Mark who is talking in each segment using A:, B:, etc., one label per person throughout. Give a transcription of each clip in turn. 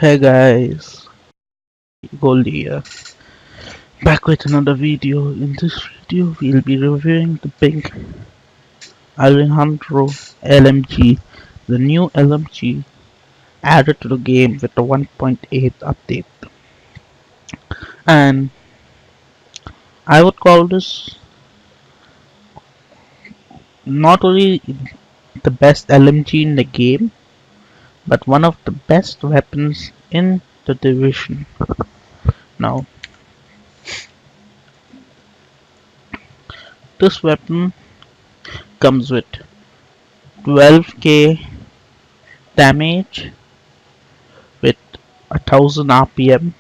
A: Hey guys, Goldie here. Back with another video. In this video, we'll be reviewing the big ALEJANDRO LMG, the new LMG added to the game with the 1.8 update. And I would call this not only the best LMG in the game, but one of the best weapons in the division. Now, this weapon comes with 12k damage with 1000 RPM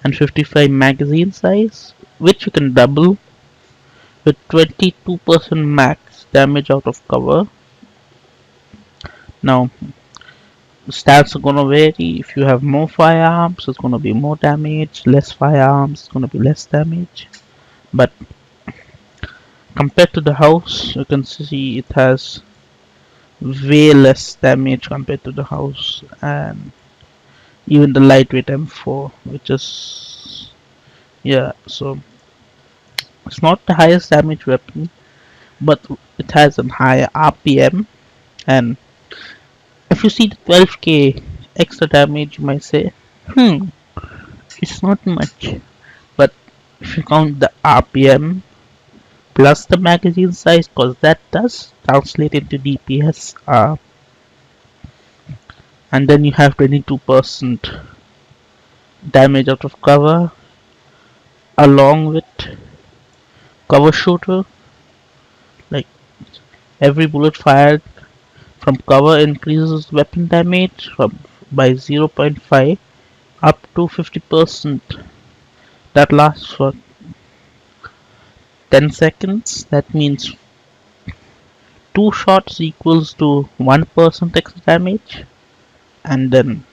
A: and 55 magazine size, which you can double with 22% max damage out of cover. Now, the stats are gonna vary. If you have more firearms, it's gonna be more damage. Less firearms, it's gonna be less damage. But compared to the house, you can see it has way less damage compared to the house, and even the lightweight M4, which is so it's not the highest damage weapon, but it has a higher RPM. And if you see the 12k extra damage, you might say, it's not much. But if you count the RPM plus the magazine size, because that does translate into DPS, and then you have 22% damage out of cover, along with cover shooter. Like, every bullet fired from cover increases weapon damage by 0.5 up to 50%. That lasts for 10 seconds. That means 2 shots equals to 1% extra damage, and then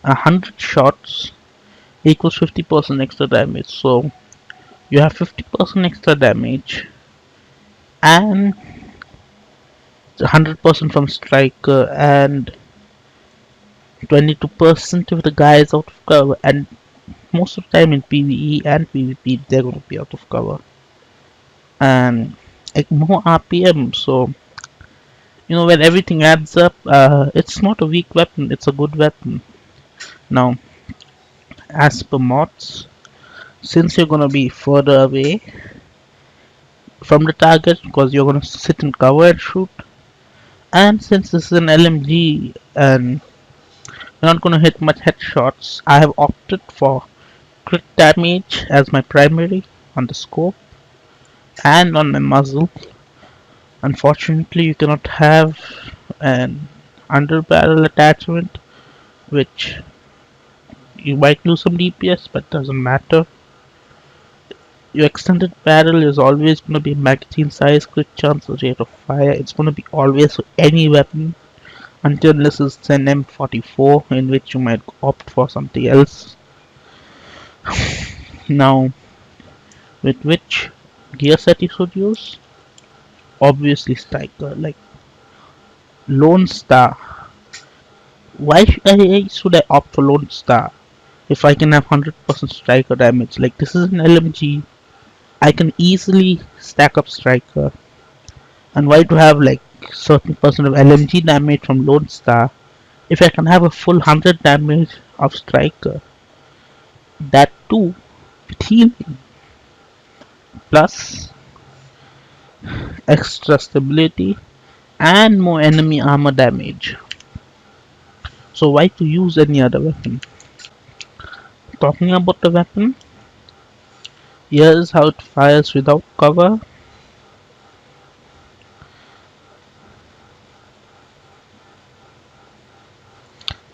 A: 100 shots equals 50% extra damage. So you have 50% extra damage and 100% from striker and 22% if the guy is out of cover. And most of the time in PvE and PvP, they're going to be out of cover. And like more RPM, so when everything adds up, it's not a weak weapon, it's a good weapon. Now, as per mods, since you're gonna be further away from the target because you're gonna sit in cover and shoot, and since this is an LMG and you're not gonna hit much headshots, I have opted for crit damage as my primary on the scope and on my muzzle. Unfortunately, you cannot have an under barrel attachment, which you might lose some DPS, but doesn't matter. Your extended barrel is always going to be magazine size, quick chance, rate of fire. It's going to be always for any weapon until this is an M44, in which you might opt for something else. Now, with which gear set you should use? Obviously striker, like Lone Star. Why should I opt for Lone Star if I can have 100% striker damage? Like, this is an LMG, I can easily stack up striker. And why to have like certain percent of LMG damage from Lone Star if I can have a full 100 damage of striker? That too with healing plus extra stability and more enemy armor damage. So why to use any other weapon? Talking about the weapon, here's how it fires without cover.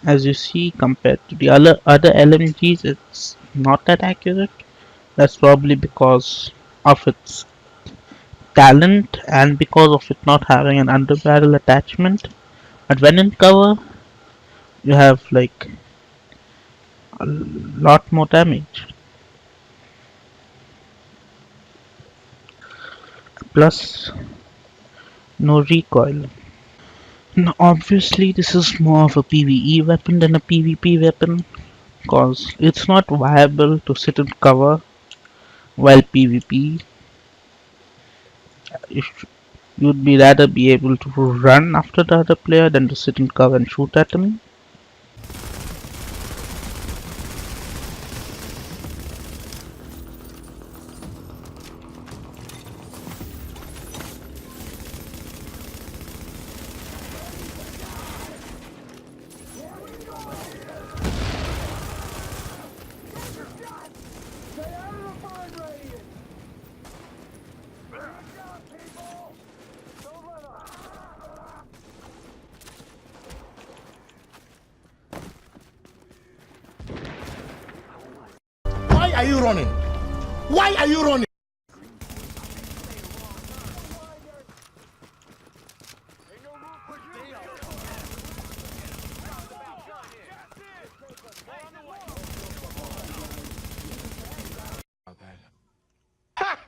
A: As you see, compared to the other LMGs, it's not that accurate. That's probably because of its talent and because of it not having an under barrel attachment. But when in cover, you have like a lot more damage. Plus, no recoil. Now, obviously, this is more of a PvE weapon than a PvP weapon, cause it's not viable to sit in cover while PvP. If you'd be rather be able to run after the other player than to sit in cover and shoot at him.
B: Why are you running? Why are you running? Ha!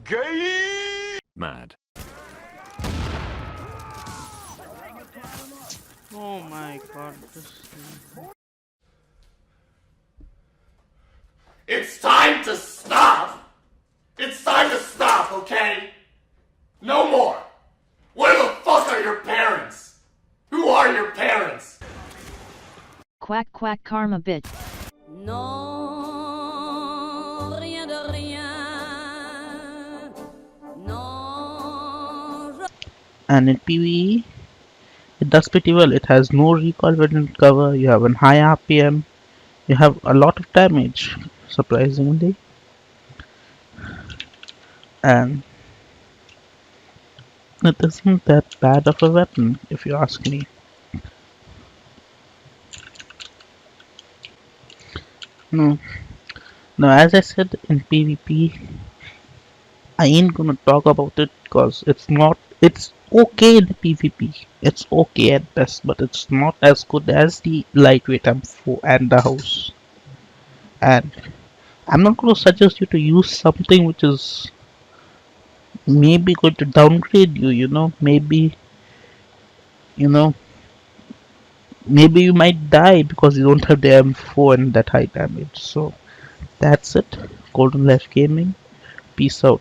B: Gay!
C: Mad.
A: Oh my god,
B: It's time to stop! It's time to stop, okay? No more! Where the fuck are your parents? Who are your parents?
D: Quack quack karma bitch.
E: Non, rien de rien. Non.
A: and in PvE, it does pretty well. It has no recoil when in cover, you have a high RPM, you have a lot of damage, surprisingly, and it isn't that bad of a weapon, if you ask me. No, now as I said in PvP, I ain't gonna talk about it because it's okay in PvP. It's okay at best, but it's not as good as the lightweight M4 and the house. And I'm not gonna suggest you to use something which is maybe going to downgrade you, you know, maybe you might die because you don't have the M4 and that high damage. So that's it. Golden Life Gaming. Peace out.